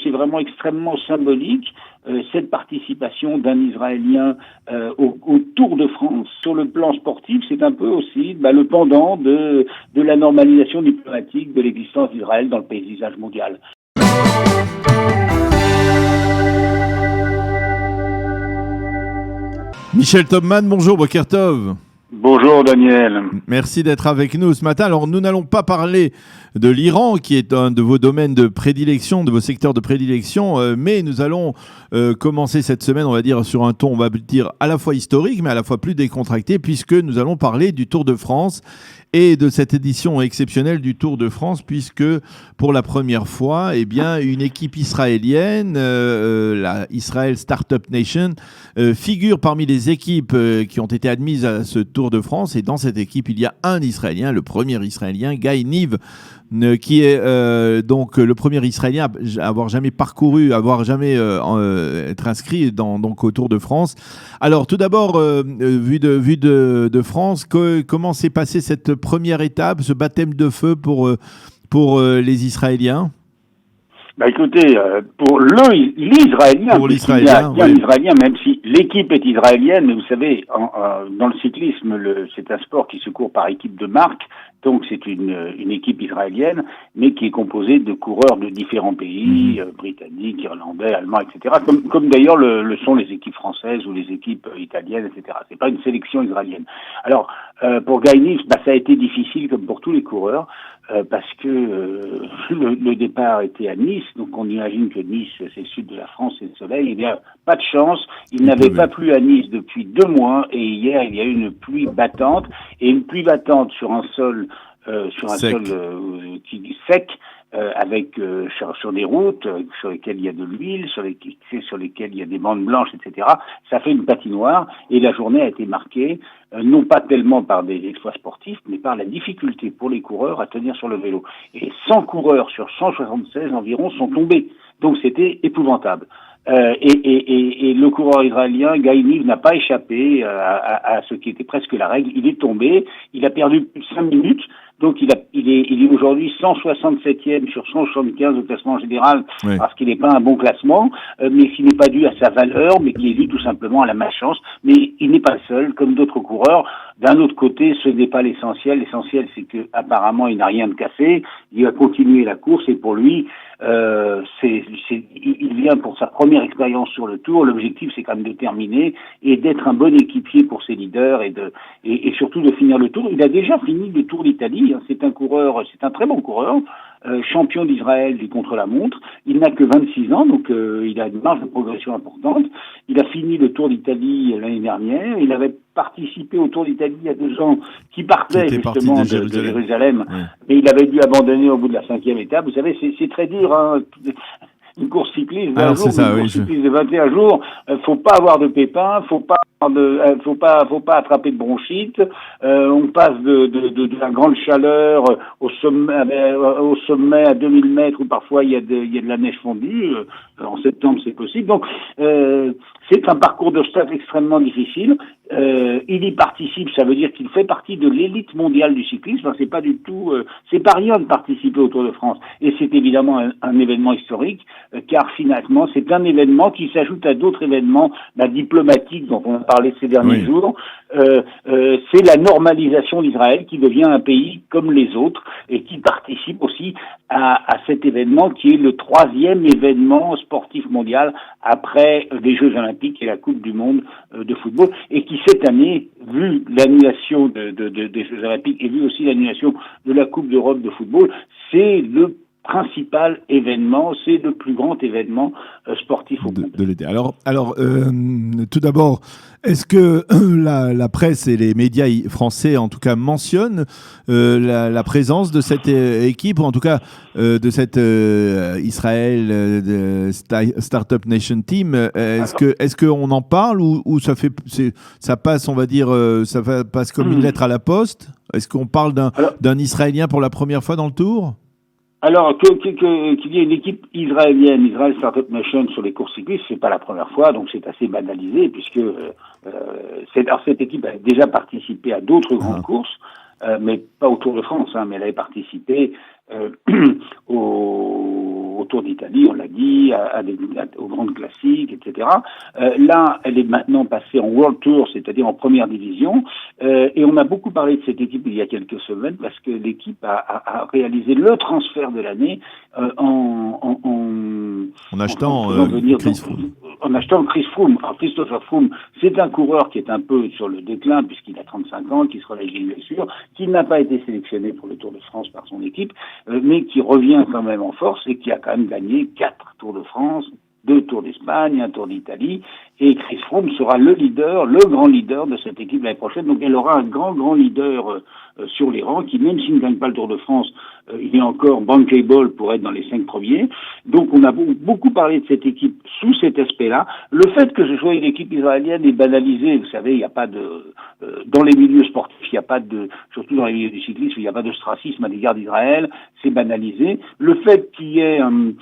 c'est vraiment extrêmement symbolique, cette participation d'un Israélien au Tour de France. Sur le plan sportif, c'est un peu aussi le pendant de la normalisation diplomatique de l'existence d'Israël dans le paysage mondial. Michel Topman, bonjour, Boker Tov. Bonjour Daniel. Merci d'être avec nous ce matin. Alors nous n'allons pas parler de l'Iran qui est un de vos domaines de prédilection, de vos secteurs de prédilection, mais nous allons commencer cette semaine, on va dire, sur un ton, on va dire, à la fois historique mais à la fois plus décontracté, puisque nous allons parler du Tour de France et de cette édition exceptionnelle du Tour de France, puisque pour la première fois, eh bien, une équipe israélienne, la Israel Startup Nation, figure parmi les équipes qui ont été admises à ce Tour de France. Et dans cette équipe, il y a un Israélien, le premier Israélien, Guy Niv, qui est donc le premier Israélien à avoir jamais parcouru, avoir jamais être inscrit donc au Tour de France. Alors tout d'abord, vu de France, comment s'est passée cette première étape, ce baptême de feu pour les Israéliens? Écoutez, pour l'Israélien, pour l'Israélien, il y a un Israélien, même si l'équipe est israélienne, mais vous savez, dans le cyclisme, c'est un sport qui se court par équipe de marque, donc c'est une équipe israélienne, mais qui est composée de coureurs de différents pays, britanniques, irlandais, allemands, etc., comme d'ailleurs le sont les équipes françaises ou les équipes italiennes, etc. C'est pas une sélection israélienne. Alors, pour Guy Niv, ça a été difficile, comme pour tous les coureurs, parce que le départ était à Nice, donc on imagine que Nice, c'est le sud de la France, c'est le soleil. Eh bien, pas de chance, il n'avait pas plu à Nice depuis 2 mois, et hier, il y a eu une pluie battante, et une pluie battante sur un sol qui sec, avec sur des routes sur lesquelles il y a de l'huile, sur lesquelles il y a des bandes blanches, etc. Ça fait une patinoire, et la journée a été marquée non pas tellement par des exploits sportifs, mais par la difficulté pour les coureurs à tenir sur le vélo. Et 100 coureurs sur 176 environ sont tombés, donc c'était épouvantable. Et le coureur israélien, Guy Niv, n'a pas échappé à ce qui était presque la règle. Il est tombé, il a perdu plus de 5 minutes, donc il est aujourd'hui 167e sur 175 au classement général, parce qu'il n'est pas un bon classement, mais qui n'est pas dû à sa valeur, mais qui est dû tout simplement à la malchance. Mais il n'est pas seul, comme d'autres coureurs. D'un autre côté, ce n'est pas l'essentiel. L'essentiel, c'est que apparemment, il n'a rien de cassé. Il va continuer la course, et pour lui, il vient pour sa première expérience sur le Tour. L'objectif, c'est quand même de terminer et d'être un bon équipier pour ses leaders et surtout de finir le Tour. Il a déjà fini le Tour d'Italie. C'est un très bon coureur, champion d'Israël du contre-la-montre. Il n'a que 26 ans, donc il a une marge de progression importante. Il a fini le Tour d'Italie l'année dernière. Il avait participé au Tour d'Italie il y a 2 ans, qui partait justement de Jérusalem, mais il avait dû abandonner au bout de la 5e étape. Vous savez, c'est très dur, une course cycliste d'un jour, cycliste de 21 jours, faut pas avoir de pépins, faut pas attraper de bronchite. On passe de la grande chaleur au sommet à 2000 mètres où parfois il y a de la neige fondue. En septembre, c'est possible. Donc, c'est un parcours d'obstacles extrêmement difficile. Il y participe, ça veut dire qu'il fait partie de l'élite mondiale du cyclisme. Enfin, c'est pas du tout, c'est pas rien de participer au Tour de France. Et c'est évidemment un événement historique, car finalement, c'est un événement qui s'ajoute à d'autres événements diplomatiques dont on a parlé ces derniers jours. C'est la normalisation d'Israël qui devient un pays comme les autres et qui participe aussi à cet événement qui est le 3e événement sportif mondial après les Jeux Olympiques et la Coupe du Monde de football, et qui cette année, vu l'annulation des Jeux Olympiques et vu aussi l'annulation de la Coupe d'Europe de football, c'est le principal événement, c'est le plus grand événement sportif au monde. De l'été. Alors, tout d'abord, est-ce que la presse et les médias français, en tout cas, mentionnent la présence de cette équipe, ou en tout cas de cette Israel Startup Nation Team? Est-ce qu'on en parle, ou ça passe, on va dire, passe comme une lettre à la poste? Est-ce qu'on parle d'un Israélien pour la première fois dans le Tour? Alors, qu'il y ait une équipe israélienne, Israel Startup Nation, sur les courses cyclistes, c'est pas la première fois, donc c'est assez banalisé, puisque cette équipe a déjà participé à d'autres grandes courses, mais pas au Tour de France, mais elle avait participé au au Tour d'Italie, on l'a dit, aux grandes classiques, etc. Là, elle est maintenant passée en World Tour, c'est-à-dire en première division, et on a beaucoup parlé de cette équipe il y a quelques semaines parce que l'équipe a réalisé le transfert de l'année en achetant Chris Froome. En achetant Chris Froome. Alors, Christopher Froome, c'est un coureur qui est un peu sur le déclin puisqu'il a 35 ans, qui se relève d'une blessure, qui n'a pas été sélectionné pour le Tour de France par son équipe, mais qui revient quand même en force et qui a quand même gagné 4 Tours de France, 2 Tours d'Espagne, 1 Tour d'Italie, et Chris Froome sera le grand leader de cette équipe l'année prochaine. Donc elle aura un grand leader sur les rangs, qui même s'il ne gagne pas le Tour de France, il est encore bankable pour être dans les 5 premiers. Donc on a beaucoup parlé de cette équipe sous cet aspect-là. Le fait que ce soit une équipe israélienne est banalisé. Vous savez, il n'y a pas de dans les milieux sportifs, il n'y a pas de, surtout dans les milieux du cyclisme, il n'y a pas d'ostracisme à l'égard d'Israël. C'est banalisé. Le fait qu'il y ait un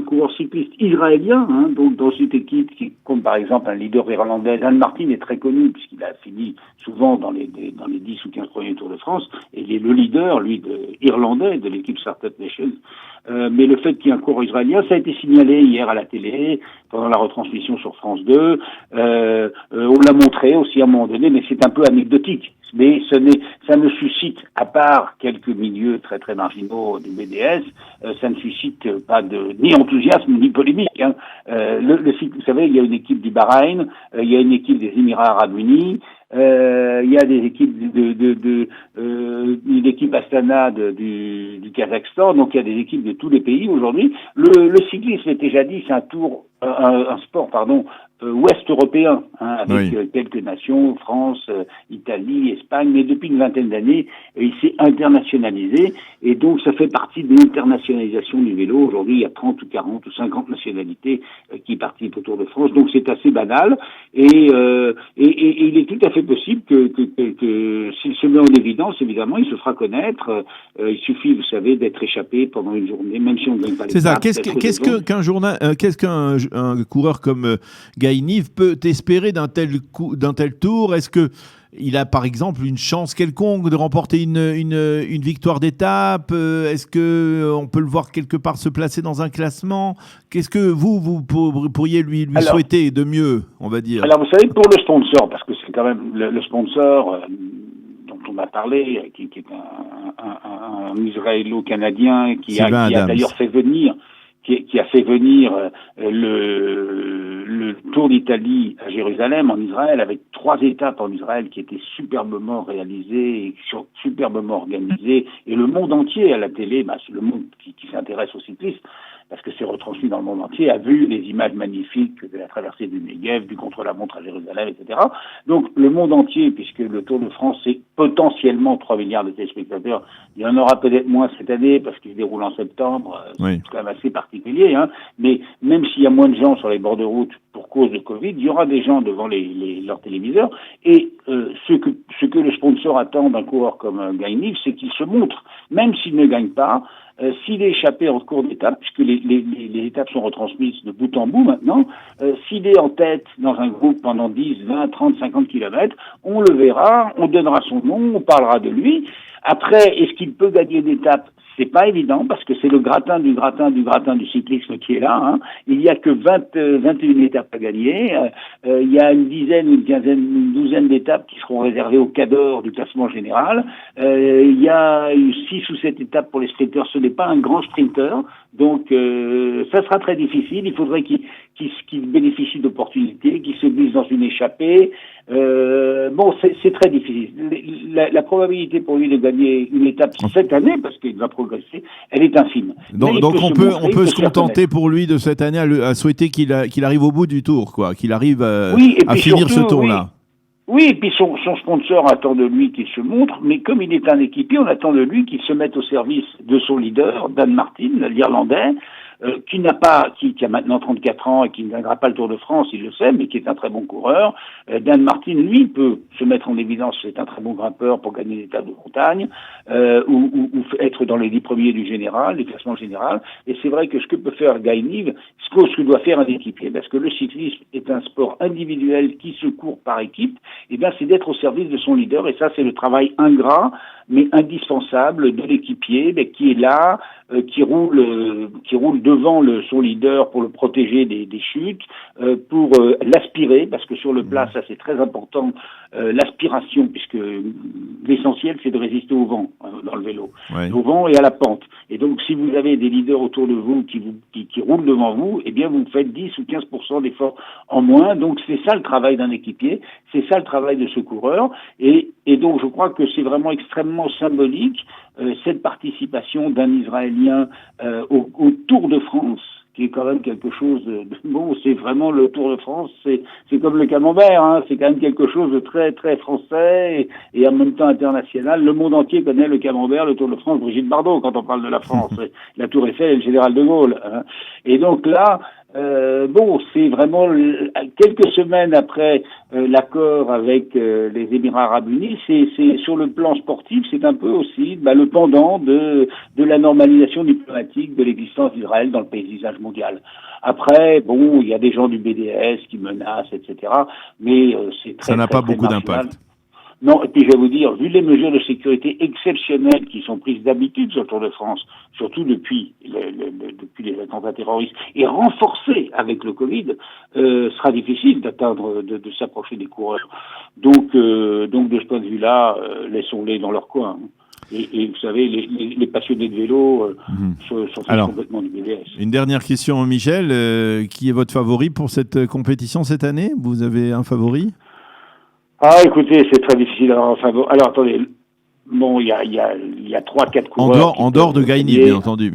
coureur cycliste israélien, donc dans cette équipe qui compte par exemple un leader irlandais, Dan Martin est très connu puisqu'il a fini souvent dans les 10 ou 15 premiers Tours de France, et il est le leader, lui, irlandais de l'équipe Startup Nation. Mais le fait qu'il y ait un coureur israélien, ça a été signalé hier à la télé, pendant la retransmission sur France 2. On l'a montré aussi à un moment donné, mais c'est un peu anecdotique. Mais ça ne suscite, à part quelques milieux très très marginaux du BDS, ça ne suscite pas ni enthousiasme ni polémique. Vous savez, il y a une équipe du Bahreïn, il y a une équipe des Émirats Arabes Unis, il y a des équipes une équipe Astana du Kazakhstan, donc il y a des équipes de tous les pays aujourd'hui. Le cyclisme était jadis un sport ouest européen, avec quelques nations, France, Italie, Espagne, mais depuis une vingtaine d'années, il s'est internationalisé, et donc ça fait partie de l'internationalisation du vélo. Aujourd'hui, il y a 30 ou 40 ou 50 nationalités qui participent au Tour de France, donc c'est assez banal, et il est tout à fait possible que s'il se met en évidence, évidemment, il se fera connaître. Il suffit, vous savez, d'être échappé pendant une journée, même si on ne gagne pas les C'est ça. Qu'est-ce qu'un coureur comme Gaïniv peut espérer d'un tel tour? Est-ce que il a par exemple une chance quelconque de remporter une victoire d'étape? Est-ce que on peut le voir quelque part se placer dans un classement? Qu'est-ce que vous pourriez lui souhaiter de mieux, on va dire? Alors vous savez, pour le sponsor, parce que c'est quand même le sponsor dont on a parlé, qui est un israélo-canadien qui a d'ailleurs fait venir qui a fait venir le Tour d'Italie à Jérusalem, en Israël, avec 3 étapes en Israël qui étaient superbement réalisées et superbement organisées, et le monde entier à la télé, le monde qui s'intéresse aux cyclistes, parce que c'est retransmis dans le monde entier, a vu les images magnifiques de la traversée du Negev, du contre-la-montre à Jérusalem, etc. Donc le monde entier, puisque le Tour de France, c'est potentiellement 3 milliards de téléspectateurs, il y en aura peut-être moins cette année, parce qu'il se déroule en septembre, c'est quand même assez particulier, mais même s'il y a moins de gens sur les bords de route pour cause de Covid, il y aura des gens devant leurs téléviseurs, et ce que le sponsor attend d'un coureur comme Gaïniv, c'est qu'il se montre, même s'il ne gagne pas, s'il est échappé en cours d'étape, puisque les étapes sont retransmises de bout en bout maintenant, s'il est en tête dans un groupe pendant 10, 20, 30, 50 kilomètres, on le verra, on donnera son nom, on parlera de lui. Après, est-ce qu'il peut gagner d'étape? C'est pas évident, parce que c'est le gratin du cyclisme qui est là. Il y a que 21 étapes à gagner. Il y a une douzaine d'étapes qui seront réservées au cadre du classement général. Il y a 6 ou 7 étapes pour les sprinteurs. Ce n'est pas un grand sprinter. Donc, ça sera très difficile. Il faudrait qu'il bénéficie d'opportunités, qu'il se glisse dans une échappée. C'est très difficile. La probabilité pour lui de gagner une étape cette année, parce qu'il va progresser, elle est infime. Donc on peut se contenter pour lui de cette année à souhaiter qu'il arrive au bout du tour, qu'il arrive à finir ce tour-là. Oui, et puis son sponsor attend de lui qu'il se montre, mais comme il est un équipier, on attend de lui qu'il se mette au service de son leader, Dan Martin, l'Irlandais, qui a maintenant 34 ans et qui ne gagnera pas le Tour de France, il le sait, mais qui est un très bon coureur. Dan Martin, lui, peut se mettre en évidence, c'est un très bon grimpeur pour gagner des étapes de montagne, ou être dans les 10 premiers du général, des classements général. Et c'est vrai que ce que peut faire Guy Nive, ce que doit faire un équipier, parce que le cyclisme est un sport individuel qui se court par équipe, et bien c'est d'être au service de son leader, et ça c'est le travail ingrat, mais indispensable de l'équipier, mais qui est là, qui roule devant son leader pour le protéger des chutes, pour l'aspirer, parce que sur le plat, ça c'est très important, l'aspiration, puisque l'essentiel c'est de résister au vent dans le vélo, au vent et à la pente. Et donc si vous avez des leaders autour de vous qui roulent devant vous, eh bien vous faites 10 ou 15% d'efforts en moins. Donc c'est ça le travail d'un équipier, c'est ça le travail de ce coureur. Et donc je crois que c'est vraiment extrêmement symbolique cette participation d'un Israélien au Tour de France, qui est quand même quelque chose de bon. C'est vraiment le Tour de France, c'est comme le camembert, hein, c'est quand même quelque chose de très très français et en même temps international. Le monde entier connaît le camembert, le Tour de France, Brigitte Bardot quand on parle de la France, la Tour Eiffel et le général de Gaulle. Hein. Et donc là, c'est vraiment quelques semaines après l'accord avec les Émirats Arabes Unis, c'est sur le plan sportif, c'est un peu aussi le pendant de la normalisation diplomatique de l'existence d'Israël dans le paysage mondial. Après, il y a des gens du BDS qui menacent, etc. Mais c'est très, ça n'a très, pas très beaucoup marginal. d'impact. Non, et puis je vais vous dire, vu les mesures de sécurité exceptionnelles qui sont prises d'habitude sur le Tour de France, surtout depuis les attentats terroristes, et renforcées avec le Covid, sera difficile de s'approcher des coureurs. Donc de ce point de vue-là, laissons-les dans leur coin. Et vous savez, les passionnés de vélo sont complètement du BDS. Une dernière question, Michel. Qui est votre favori pour cette compétition cette année? Vous avez un favori? Ah, écoutez, c'est très difficile d'avoir un favori. Alors, attendez. Bon, il y a 3-4 coureurs. En dehors de Guy Nive, bien entendu.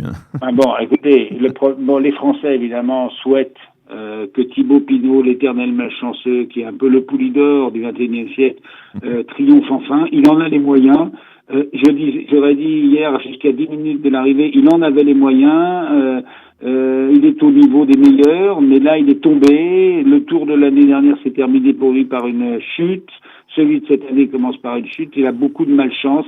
Écoutez, les Français, évidemment, souhaitent que Thibaut Pinot, l'éternel malchanceux, qui est un peu le poulidor du XXIe siècle, triomphe enfin. Il en a les moyens. J'aurais dit hier, jusqu'à 10 minutes de l'arrivée, il en avait les moyens. Il est au niveau des meilleurs, mais là il est tombé. Le Tour de l'année dernière s'est terminé pour lui par une chute. Celui de cette année commence par une chute. Il a beaucoup de malchance.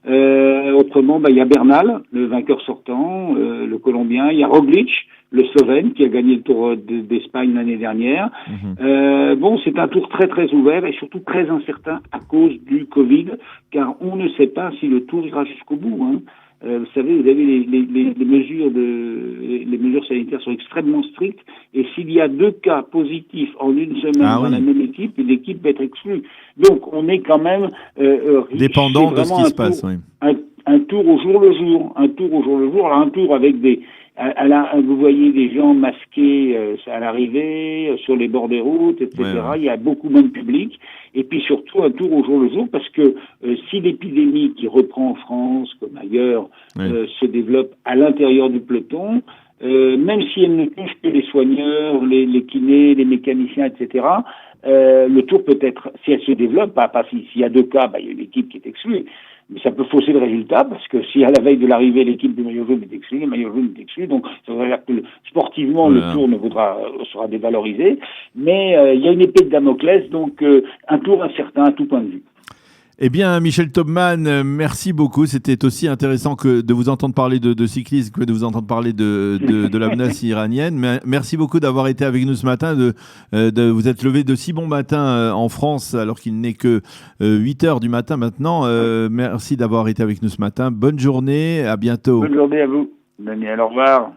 Autrement, il y a Bernal, le vainqueur sortant, le Colombien. Il y a Roglic, le Slovène, qui a gagné le Tour d'Espagne l'année dernière. C'est un tour très très ouvert et surtout très incertain à cause du Covid, car on ne sait pas si le Tour ira jusqu'au bout. Hein. Vous savez, vous avez les mesures sanitaires sont extrêmement strictes, et s'il y a 2 cas positifs en une semaine dans la même équipe, l'équipe va être exclue. Donc on est quand même dépendant de ce qui se passe. Oui. Un tour au jour le jour, alors un tour avec vous voyez des gens masqués à l'arrivée, sur les bords des routes, etc. Ouais. Il y a beaucoup moins de public. Et puis surtout un tour au jour le jour, parce que si l'épidémie qui reprend en France comme ailleurs se développe à l'intérieur du peloton, même si elle ne touche que les soigneurs, les kinés, les mécaniciens, etc., le tour peut être, si elle se développe, pas s'il y a 2 cas, il y a une équipe qui est exclue. Mais ça peut fausser le résultat, parce que si à la veille de l'arrivée, l'équipe du maillot jaune est exclue, le maillot jaune est exclu, donc ça veut dire que sportivement, le tour sera dévalorisé. Mais il y a une épée de Damoclès, donc un tour incertain à tout point de vue. Eh bien, Michel Taubman, merci beaucoup. C'était aussi intéressant que de vous entendre parler de cyclisme que de vous entendre parler de la menace iranienne. Merci beaucoup d'avoir été avec nous ce matin, de vous être levé de si bon matin en France, alors qu'il n'est que 8 heures du matin maintenant. Merci d'avoir été avec nous ce matin. Bonne journée, à bientôt. Bonne journée à vous, Daniel. Au revoir.